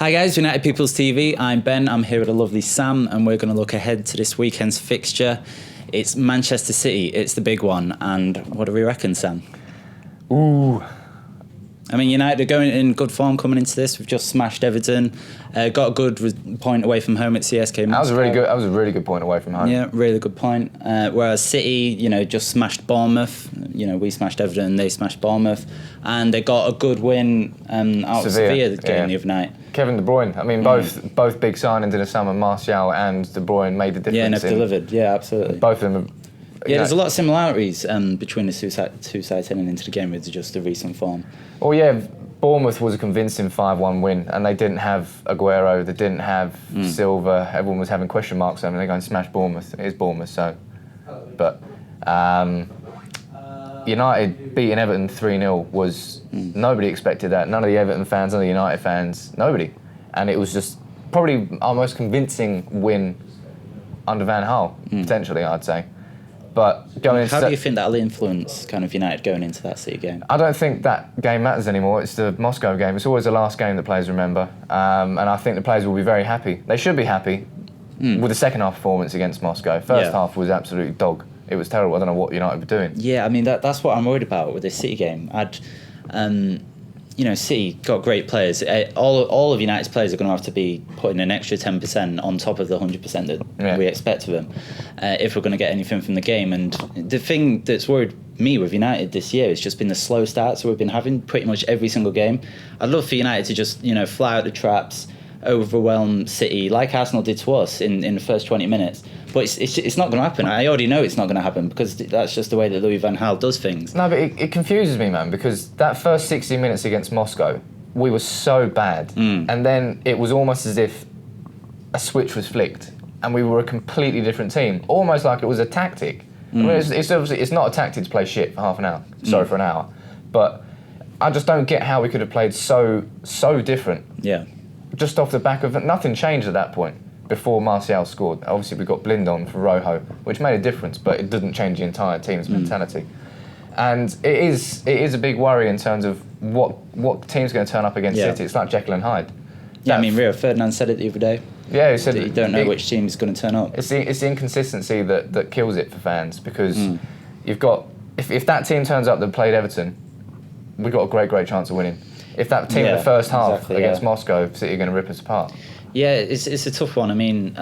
Hi guys, United People's TV. I'm Ben. I'm here with a lovely Sam, and we're going to look ahead to this weekend's fixture. It's Manchester City. It's the big one. And what do we reckon, Sam? Ooh. I mean, United are going in good form coming into this. We've just smashed Everton. Got a good point away from home at CSKA. That was a really good point away from home. Yeah, really good point. Whereas City, just smashed Bournemouth. We smashed Everton, they smashed Bournemouth, and they got a good win out of Sevilla the game the other night. Kevin De Bruyne. I mean, both big signings in the summer. Martial and De Bruyne made the difference. Yeah, and have delivered. Yeah, absolutely. Both of them. There's a lot of similarities between the two sides heading into the game with just the recent form. Well, yeah, Bournemouth was a convincing 5-1 win, and they didn't have Aguero, they didn't have Silva. Everyone was having question marks. I mean, they're going to smash Bournemouth. It is Bournemouth, so. But United beating Everton 3-0 was nobody expected that. None of the Everton fans, none of the United fans, nobody. And it was just probably our most convincing win under Van Gaal, potentially, I'd say. But how do you think that'll influence kind of United going into that City game? I don't think that game matters anymore. It's the Moscow game. It's always the last game that players remember. And I think the players will be very happy. They should be happy with the second half performance against Moscow. First half was absolutely dog. It was terrible. I don't know what United were doing. Yeah, I mean, that's what I'm worried about with this City game. City got great players. All of United's players are going to have to be putting an extra 10% on top of the 100% that we expect of them if we're going to get anything from the game. And the thing that's worried me with United this year has just been the slow starts we've been having pretty much every single game. I'd love for United to just, fly out the traps, overwhelm City like Arsenal did to us in the first 20 minutes. But it's not going to happen. I already know it's not going to happen because that's just the way that Louis van Gaal does things. No, but it confuses me, man, because that first 60 minutes against Moscow, we were so bad. And then it was almost as if a switch was flicked and we were a completely different team, almost like it was a tactic. I mean, it's obviously it's not a tactic to play shit for half an hour, for an hour. But I just don't get how we could have played so different. Yeah. Just off the back of it, nothing changed at that point before Martial scored. Obviously, we got Blind on for Rojo, which made a difference, but it didn't change the entire team's mentality. And it is a big worry in terms of what team's going to turn up against City. It's like Jekyll and Hyde. Yeah, I mean, Rio Ferdinand said it the other day. Yeah, he said that you don't know which team is going to turn up. It's the inconsistency that kills it for fans, because you've got if that team turns up that played Everton, we've got a great chance of winning. If that team in the first half against Moscow, City are going to rip us apart. Yeah, it's a tough one. I mean,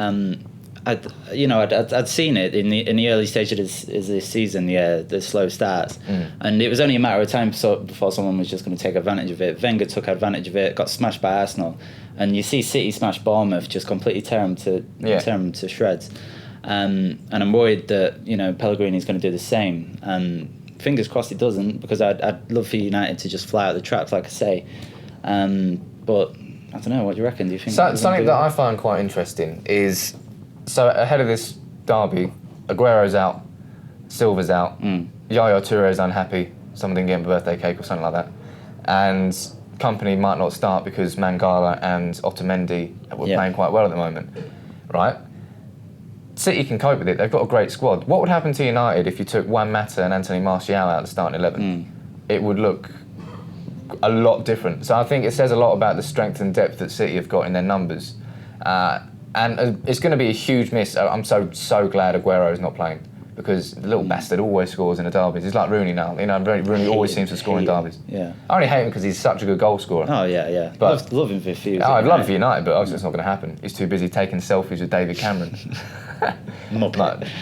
I'd seen it in the early stage of this season, the slow starts, and it was only a matter of time before someone was just going to take advantage of it. Wenger took advantage of it, got smashed by Arsenal, and you see City smash Bournemouth, just completely tear them to shreds. And I'm worried that Pellegrini's going to do the same. Fingers crossed it doesn't, because I'd love for United to just fly out the traps, like I say. But I don't know. What do you reckon? Do you think something that I find quite interesting is, so ahead of this derby, Aguero's out, Silva's out, Yaya Touré's unhappy, someone didn't get him a birthday cake or something like that, and Company might not start because Mangala and Otamendi were playing quite well at the moment, right? City can cope with it. They've got a great squad. What would happen to United if you took Juan Mata and Anthony Martial out of the starting 11? It would look a lot different. So I think it says a lot about the strength and depth that City have got in their numbers. And it's going to be a huge miss. I'm so glad Aguero's not playing, because the little bastard always scores in the derbies. He's like Rooney now. Rooney always seems to score in derbies. Yeah. I only hate him because he's such a good goal scorer. Oh, yeah. But love him for a few. I'd love him for United, but obviously it's not going to happen. He's too busy taking selfies with David Cameron.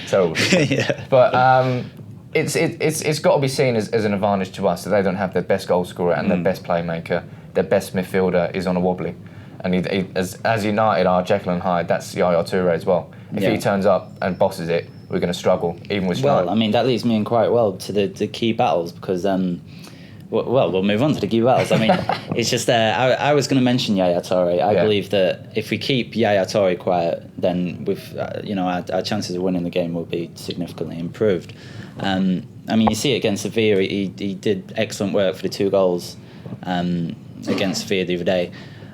Terrible. Yeah. But it's got to be seen as an advantage to us that they don't have their best goal scorer and their best playmaker. Their best midfielder is on a wobbly. And as United are Jekyll and Hyde, that's Yaya Touré as well. If he turns up and bosses it, we're going to struggle, even with Strike. Well, I mean, that leads me in quite well to the key battles, because we'll move on to the key battles. I mean, it's just I was going to mention Yaya Touré. I believe that if we keep Yaya Touré quiet, then our chances of winning the game will be significantly improved. I mean, you see it against Sevilla. He did excellent work for the 2 goals against Sevilla the other day,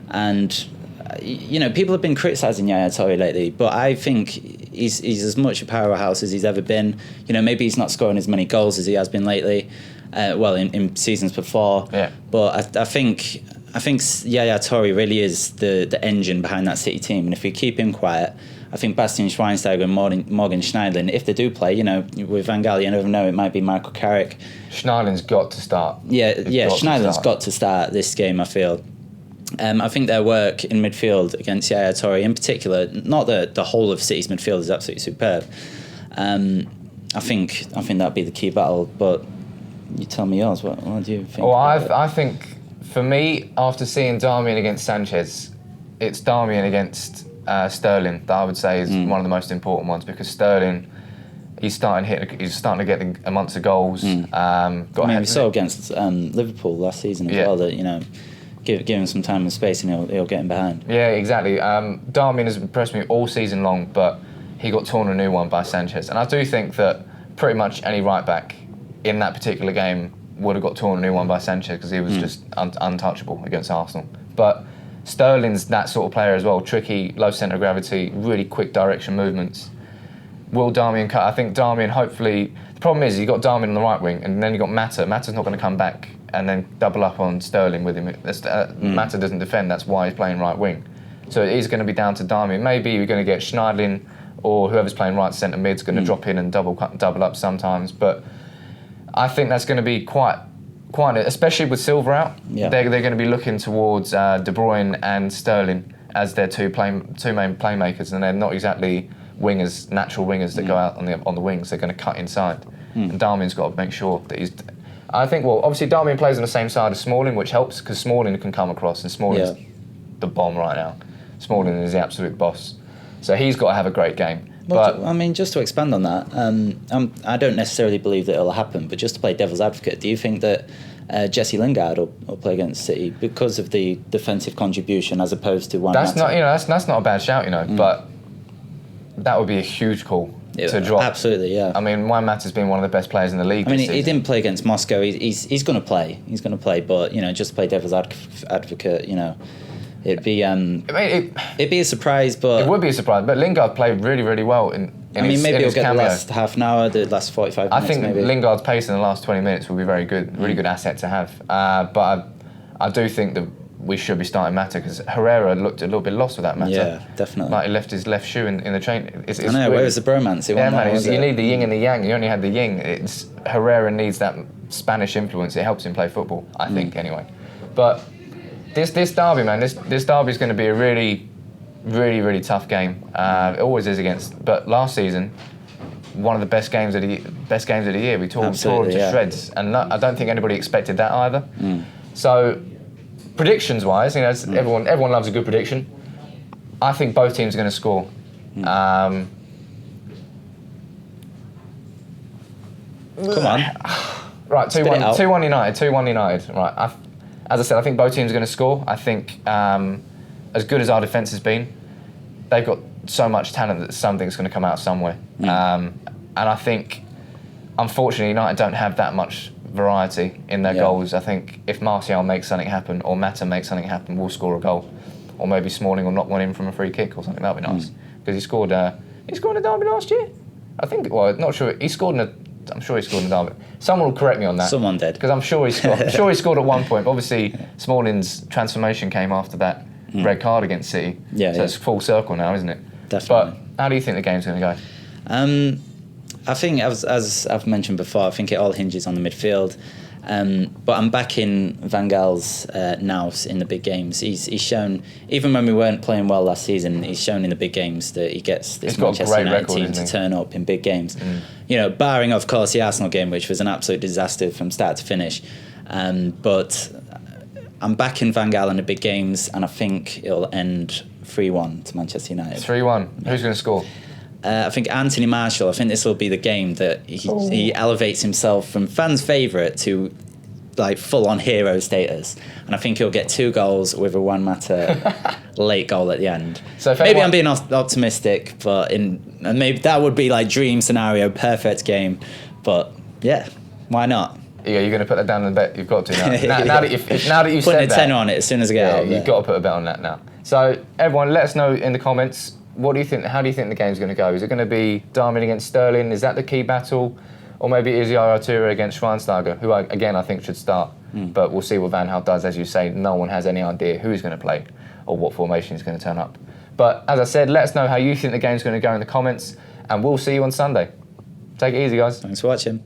and people have been criticising Yaya Touré lately, but I think he's as much a powerhouse as he's ever been. Maybe he's not scoring as many goals as he has been lately. In seasons before. Yeah. But I think I think Yaya Toure really is the engine behind that City team, and if we keep him quiet, I think Bastian Schweinsteiger and Morgan Schneiderlin, if they do play, with Van Gaal, you never know, it might be Michael Carrick. Schneiderlin's got to start. Schneiderlin's got to start this game, I feel. I think their work in midfield against Yaya Toure in particular, not the whole of City's midfield is absolutely superb. I think that'd be the key battle, but you tell me yours. What do you think? Well, I think for me, after seeing Darmian against Sanchez, it's Darmian against Sterling that I would say is one of the most important ones, because Sterling, he's starting to get amongst the goals. We saw against Liverpool last season as well that give him some time and space and he'll get him behind. Yeah, exactly. Darmian has impressed me all season long, but he got torn a new one by Sanchez, and I do think that pretty much any right back in that particular game would have got torn a new one by Sanchez, because he was just untouchable against Arsenal. But Sterling's that sort of player as well, tricky, low centre of gravity, really quick direction movements. Will Darmian cut? I think Darmian, hopefully, the problem is you've got Darmian on the right wing, and then you've got Mata. Mata's not going to come back and then double up on Sterling with him. Mata doesn't defend, that's why he's playing right wing. So it is going to be down to Darmian. Maybe you're going to get Schneiderlin or whoever's playing right centre mid's going to drop in and double up sometimes, but I think that's going to be quite, especially with Silva out. Yeah. They're going to be looking towards De Bruyne and Sterling as their two main playmakers, and they're not exactly wingers, natural wingers that go out on the wings. They're going to cut inside, and Darmian's got to make sure that he's. I think, well, obviously Darmian plays on the same side as Smalling, which helps because Smalling can come across, and Smalling's the bomb right now. Smalling is the absolute boss, so he's got to have a great game. Well, just to expand on that, I don't necessarily believe that it'll happen, but just to play devil's advocate, do you think that Jesse Lingard will play against City because of the defensive contribution as opposed to one? That's not a bad shout, but that would be a huge call to drop. Absolutely, yeah. I mean, Juan Mata's been one of the best players in the league. He didn't play against Moscow. He's going to play. He's going to play, but just to play devil's advocate, it'd be a surprise, but it would be a surprise. But Lingard played really, really well maybe he'll get cameo. The last half an hour, the last 45 minutes. I think maybe Lingard's pace in the last 20 minutes will be very good, really good asset to have. But I do think that we should be starting Mata, because Herrera looked a little bit lost with that Mata. Yeah, definitely. Like he left his left shoe in the train. It's I know. Where was the bromance? You need the yin and the yang. You only had the yin. Herrera needs that Spanish influence. It helps him play football, I think, anyway. But this derby, man, this derby is going to be a really, really, really tough game. It always is but last season, one of the best games of the year. We tore him to shreds, and I don't think anybody expected that either. So, predictions-wise, everyone loves a good prediction. I think both teams are going to score. Come on. Right, 2-1 United. 2-1 United. Right. As I said, I think both teams are going to score. I think, as good as our defence has been, they've got so much talent that something's going to come out somewhere. And I think, unfortunately, United don't have that much variety in their goals. I think if Martial makes something happen, or Mata makes something happen, we'll score a goal. Or maybe Smalling will knock one in from a free kick or something. That'd be nice. Because he scored in a derby last year. I think. Well, not sure. I'm sure he scored in a derby. Someone will correct me on that. Someone did. Because I'm sure he scored. I'm sure he scored at one point. But obviously, Smalling's transformation came after that red card against City. So it's full circle now, isn't it? Definitely. But how do you think the game's going to go? I think, as I've mentioned before, I think it all hinges on the midfield. But I'm backing Van Gaal's nous in the big games. He's shown, even when we weren't playing well last season, he's shown in the big games that he gets this Manchester United team to turn up in big games. Barring, of course, the Arsenal game, which was an absolute disaster from start to finish. But I'm backing Van Gaal in the big games, and I think it'll end 3-1 to Manchester United. 3-1. Who's going to score? I think Anthony Martial, I think this will be the game that he elevates himself from fans' favourite to full-on hero status. And I think he'll get 2 goals with a Juan Mata late goal at the end. So maybe I'm being optimistic, but maybe that would be dream scenario, perfect game. But yeah, why not? Yeah, you're going to put that down in the bet. You've got to now. Now that you've said that. Putting a tenner on it as soon as I get out. You've got to put a bet on that now. So everyone, let us know in the comments. What do you think? How do you think the game's going to go? Is it going to be Darmian against Sterling? Is that the key battle? Or maybe it is Yaya Toure against Schweinsteiger, who I think should start. But we'll see what Van Gaal does. As you say, no one has any idea who he's going to play or what formation he's going to turn up. But as I said, let us know how you think the game's going to go in the comments, and we'll see you on Sunday. Take it easy, guys. Thanks for watching.